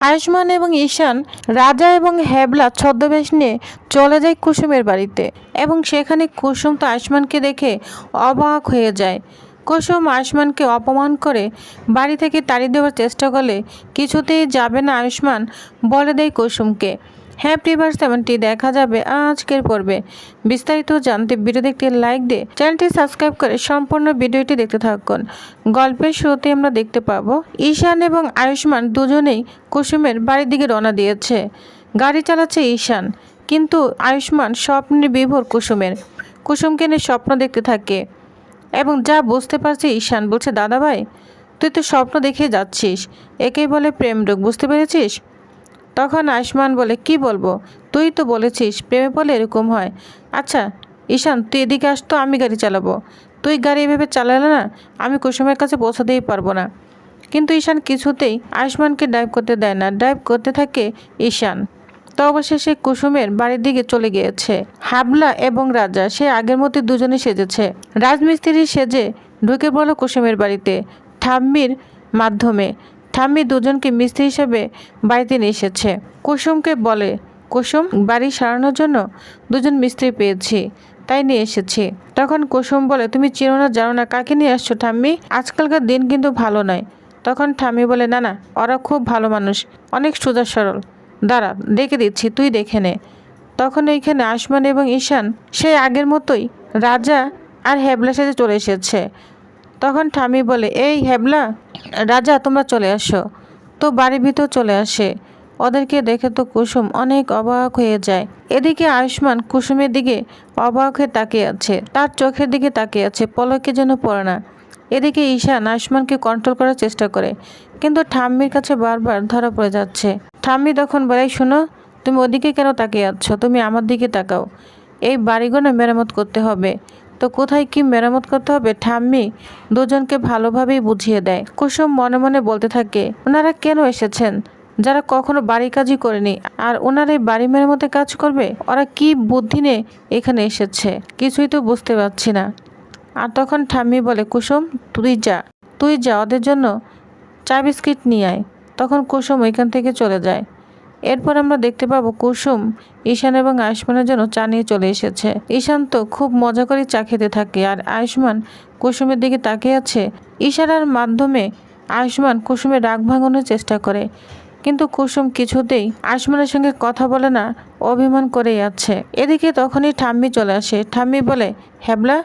আয়ুষ্মান এবং ঈশান রাজা এবং হ্যাবলা ছদ্মবেশ নিয়ে চলে যায় কুসুমের বাড়িতে এবং সেখানে কুসুম তো আয়ুষ্মানকে দেখে অবাক হয়ে যায়। কুসুম আয়ুষ্মানকে অপমান করে বাড়ি থেকে তাড়িয়ে দেওয়ার চেষ্টা করলে কিছুতেই যাবে না আয়ুষ্মান বলে দেয় কুসুমকে। হ্যাঁ প্রিভার্স তেমনটি দেখা যাবে আজকের পর্বে। বিস্তারিত জানতে ভিডিও দেখতে লাইক দিয়ে চ্যানেলটি সাবস্ক্রাইব করে সম্পূর্ণ ভিডিওটি দেখতে থাকুন। গল্পের শুরুতে আমরা দেখতে পাবো ঈশান এবং আয়ুষ্মান দুজনেই কুসুমের বাড়ির দিকে রওনা দিয়েছে। গাড়ি চালাচ্ছে ঈশান, কিন্তু আয়ুষ্মান স্বপ্নে বিভোর কুসুমকে নিয়ে স্বপ্ন দেখতে থাকে এবং যা বুঝতে পারছে ঈশান বলছে, দাদাভাই তুই তো স্বপ্ন দেখে যাচ্ছিস, একেই বলে প্রেম রোগ, বুঝতে পেরেছিস? তখন আয়ুষ্মান বলে, কি বলবো, তুই তো বলেছিস প্রেমে বলে এরকম হয়। আচ্ছা ঈশান তুই এদিকে আসতো, আমি গাড়ি চালাবো। তুই গাড়ি এভাবে চালালে না আমি কুসুমের কাছে পৌঁছাতেই পারবো না। কিন্তু ঈশান কিছুতেই আয়ুষ্মানকে ড্রাইভ করতে দেয় না, ড্রাইভ করতে থাকে ঈশান। তো অবশেষে কুসুমের বাড়ির দিকে চলে গিয়েছে হাবলা এবং রাজা। সে আগের মতো দুজনে সেজেছে, রাজমিস্ত্রি সেজে ঢুকে পড়ল কুসুমের বাড়িতে ঠাম্মির মাধ্যমে। ঠাম্মি দুজনকে মিস্ত্রি হিসেবে বাড়িতে নিয়ে এসেছে। কুসুমকে বলে, কুসুম বাড়ি সারানোর জন্য দুজন মিস্ত্রি পেয়েছি, তাই নিয়ে এসেছি। তখন কুসুম বলে, তুমি চেনো না জানো না কাকে নিয়ে আসছো ঠাম্মি, আজকালকার দিন কিন্তু ভালো নয়। তখন ঠাম্মি বলে, না না ওরা খুব ভালো মানুষ, অনেক সোজা সরল, দাঁড়া ডেকে দিচ্ছি তুই দেখে নে। তখন এইখানে আয়ুষ্মান এবং ঈশান সেই আগের মতোই রাজা আর হ্যাবলা সাথে চলে এসেছে। তখন ঠাম্মি বলে, এই হ্যাবলা রাজা তোমরা চলে আসো। তো বাড়ির ভিতর চলে আসে। ওদেরকে দেখে তো কুসুম অনেক অবাক হয়ে যায়। এদিকে আয়ুষ্মান কুসুমের দিকে অবাক হয়ে তাকিয়ে আছে, তার চোখের দিকে তাকিয়ে আছে, পলকে যেন পড়ে না। এদিকে ঈশান আয়ুষ্মানকে কন্ট্রোল করার চেষ্টা করে, কিন্তু ঠাম্মির কাছে বারবার ধরা পড়ে যাচ্ছে। ঠাম্মি তখন বলে, শোনো তুমি ওদিকে কেন তাকিয়ে আছো, তুমি আমার দিকে তাকাও। এই বাড়িগুলো মেরামত করতে হবে। তো কোথায় কি মেরামত করতে হবে ঠাম্মি দুজনকে ভালোভাবেই বুঝিয়ে দেয়। কুসুম মনে মনে বলতে থাকে, ওনারা কেন এসেছেন যারা কখনো বাড়ি কাজই করেনি, আর ওনারা এই বাড়ি মেরামতে কাজ করবে? ওরা কি বুদ্ধি নিয়ে এখানে এসেছে, কিছুই তো বুঝতে পারছি না। আর তখন ঠাম্মি বলে, কুসুম তুই যা ওদের জন্য চা বিস্কিট নিয়ে আয়। তখন কুসুম ওইখান থেকে চলে যায়। এরপর আমরা দেখতে পাবো কুসুম ঈশান এবং আয়ুষ্মানের জন্য চা নিয়ে চলে এসেছে। ঈশান তো খুব মজা করে চা খেতে থাকে, আর আয়ুষ্মান কুসুমের দিকে তাকিয়ে আছে। ইশারার মাধ্যমে আয়ুষ্মান কুসুমের রাগ ভাঙানোর চেষ্টা করে, কিন্তু কুসুম কিছুতেই আয়ুষ্মানের সঙ্গে কথা বলে না, অভিমান করেই আছে। এদিকে তখনই ঠাম্মি চলে আসে। ঠাম্মি বলে, হ্যাবলা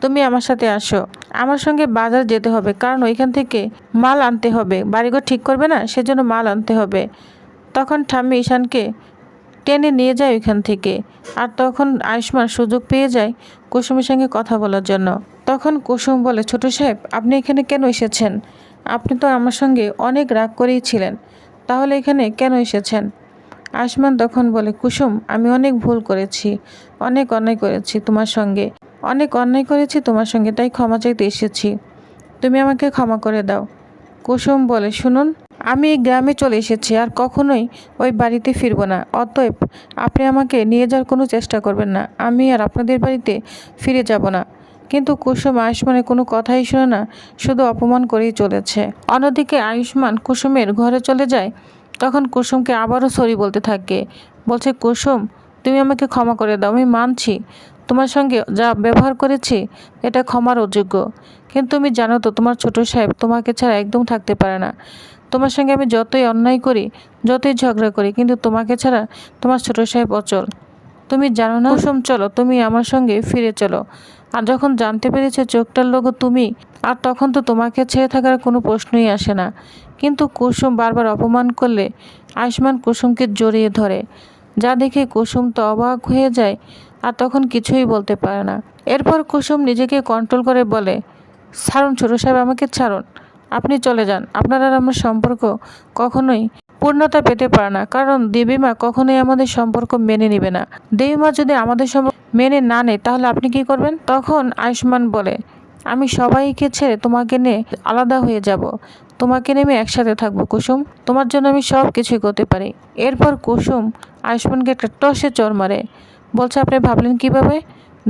তুমি আমার সাথে আসো, আমার সঙ্গে বাজার যেতে হবে, কারণ ওইখান থেকে মাল আনতে হবে, বাড়িঘর ঠিক করবে না, সেজন্য মাল আনতে হবে। তখন ঠাম্মি ঈশানকে টেনে নিয়ে যায় ওইখান থেকে। আর তখন আয়ুষ্মান সুযোগ পেয়ে যায় কুসুমের সঙ্গে কথা বলার জন্য। তখন কুসুম বলে, ছোট সাহেব আপনি এখানে কেন এসেছেন? আপনি তো আমার সঙ্গে অনেক রাগ করেই ছিলেন, তাহলে এখানে কেন এসেছেন? আয়ুষ্মান তখন বলে, কুসুম আমি অনেক ভুল করেছি, অনেক অন্যায় করেছি তোমার সঙ্গে, তাই ক্ষমা চাইতে এসেছি, তুমি আমাকে ক্ষমা করে দাও। কুসুম বলে, শুনুন আমি এই গ্রামে চলে এসেছি, আর কখনোই ওই বাড়িতে ফিরব না, অতএব আপনি আমাকে নিয়ে যাওয়ার কোনো চেষ্টা করবেন না, আমি আর আপনাদের বাড়িতে ফিরে যাব না। কিন্তু কুসুম আয়ুষ্মানের কোনো কথাই শোনে না, শুধু অপমান করেই চলেছে। অন্যদিকে আয়ুষ্মান কুসুমের ঘরে চলে যায়। তখন কুসুমকে আবারও সরি বলতে থাকে, বলছে, কুসুম তুমি আমাকে ক্ষমা করে দাও, আমি মানছি তোমার সঙ্গে যা ব্যবহার করেছি এটা ক্ষমার অযোগ্য, কিন্তু তুমি জানো তো তোমার ছোট সাহেব তোমাকে ছাড়া একদম থাকতে পারে না। তোমার সঙ্গে আমি যতই অন্যায় করি, যতই ঝগড়া করি, কিন্তু তোমাকে ছাড়া তোমার ছোট সাহেব অচল, তুমি জানো না? কুসুম চলো তুমি আমার সঙ্গে ফিরে চলো। আর যখন জানতে পেরেছে চোখটার লোগো তুমি, আর তখন তো তোমাকে ছেড়ে থাকার কোনো প্রশ্নই আসে না। কিন্তু কুসুম বারবার অপমান করলে আয়ুষ্মান কুসুমকে জড়িয়ে ধরে, যা দেখে কুসুম তো অবাক হয়ে যায়, আর তখন কিছুই বলতে পারে না। এরপর কুসুম নিজেকে কন্ট্রোল করে বলে, ছাড়ুন ছোট সাহেব, আমাকে ছাড়ুন, আপনি চলে যান, আপনার আর আমার সম্পর্ক কখনোই পূর্ণতা পেতে পারে না, কারণ দেবীমা কখনোই আমাদের সম্পর্ক মেনে নেবে না। দেবীমা যদি আমাদের সম্পর্ক মেনে না নেয় তাহলে আপনি কি করবেন? তখন আয়ুষ্মান বলে, আমি সবাইকে ছেড়ে তোমাকে নিয়ে আলাদা হয়ে যাব, তোমাকে নেমে একসাথে থাকবো কুসুম, তোমার জন্য আমি সব কিছুই করতে পারি। এরপর কুসুম আয়ুষ্মানকে একটা টসে চড় মারে, বলছে, আপনি ভাবলেন কিভাবে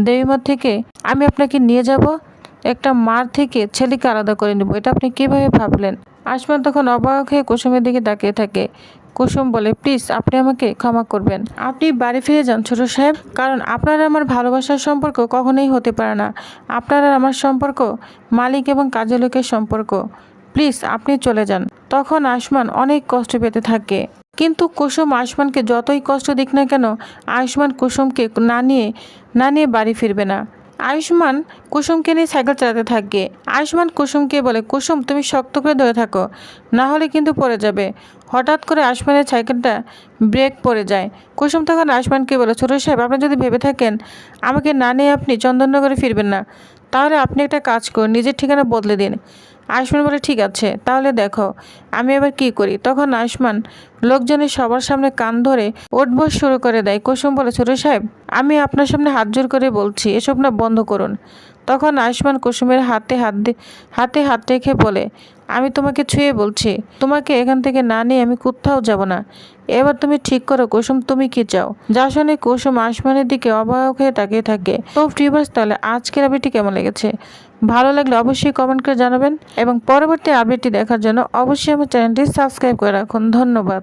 দেবীমার থেকে আমি আপনাকে নিয়ে যাব, একটা মার থেকে ছেলেকে আলাদা করে নেব, এটা আপনি কিভাবে ভাবলেন? আয়ুষ্মান তখন অবাক হয়ে কুসুমের দিকে তাকিয়ে থাকে। কুসুম বলে, প্লিজ আপনি আমাকে ক্ষমা করবেন, আপনি বাড়ি ফিরে যান ছোট সাহেব, কারণ আপনার আমার ভালোবাসার সম্পর্ক কখনোই হতে পারে না। আপনার আর আমার সম্পর্ক মালিক এবং কাজের লোকের সম্পর্ক। প্লিজ আপনি চলে যান। তখন আয়ুষ্মান অনেক কষ্ট পেতে থাকে, কিন্তু কুসুম আয়ুষ্মানকে যতই কষ্ট দিক না কেন আয়ুষ্মান কুসুমকে না নিয়ে বাড়ি ফিরবে না। আয়ুষ্মান কুসুমকে নিয়ে সাইকেল চালাতে থাকে। আয়ুষ্মান কুসুমকে বলে, কুসুম তুমি শক্ত করে ধরে থাকো, না হলে কিন্তু পড়ে যাবে। হঠাৎ করে আয়ুষ্মানের সাইকেলটা ব্রেক পড়ে যায়। কুসুম তখন আয়ুষ্মানকে বলে, ছোট সাহেব আপনি যদি ভেবে থাকেন আমাকে না নিয়ে আপনি চন্দননগরে ফিরবেন না, তাহলে আপনি একটা কাজ করুন, নিজের ঠিকানা বদলে দিন। আয়ুষ্মান বলে, ঠিক আছে, তাহলে দেখো আমি এবার কি করি। তখন আয়ুষ্মান লোকজনের সবার সামনে কান ধরে উঠবস শুরু করে দেয়। কুসুম বলে, ছোট সাহেব আমি আপনার সামনে হাত জোর করে বলছি এসব না বন্ধ করুন। তখন আয়ুষ্মান কুসুমের হাতে হাত রেখে বলে, আমি তোমাকে ছুঁয়ে বলছি, তোমাকে এখান থেকে না নিয়ে আমি কোথাও যাব না। এবার তুমি ঠিক করো কুসুম, তুমি কি চাও। যা শুনে কুসুম আয়ুষ্মানের দিকে অবাক হয়ে তাকিয়ে থাকে। তো ভিউয়ার্স, তাহলে আজকের আপডেটটি কেমন লেগেছে, ভালো লাগলে অবশ্যই কমেন্ট করে জানাবেন এবং পরবর্তী আপডেটটি দেখার জন্য অবশ্যই আমার চ্যানেলটি সাবস্ক্রাইব করে রাখুন। ধন্যবাদ।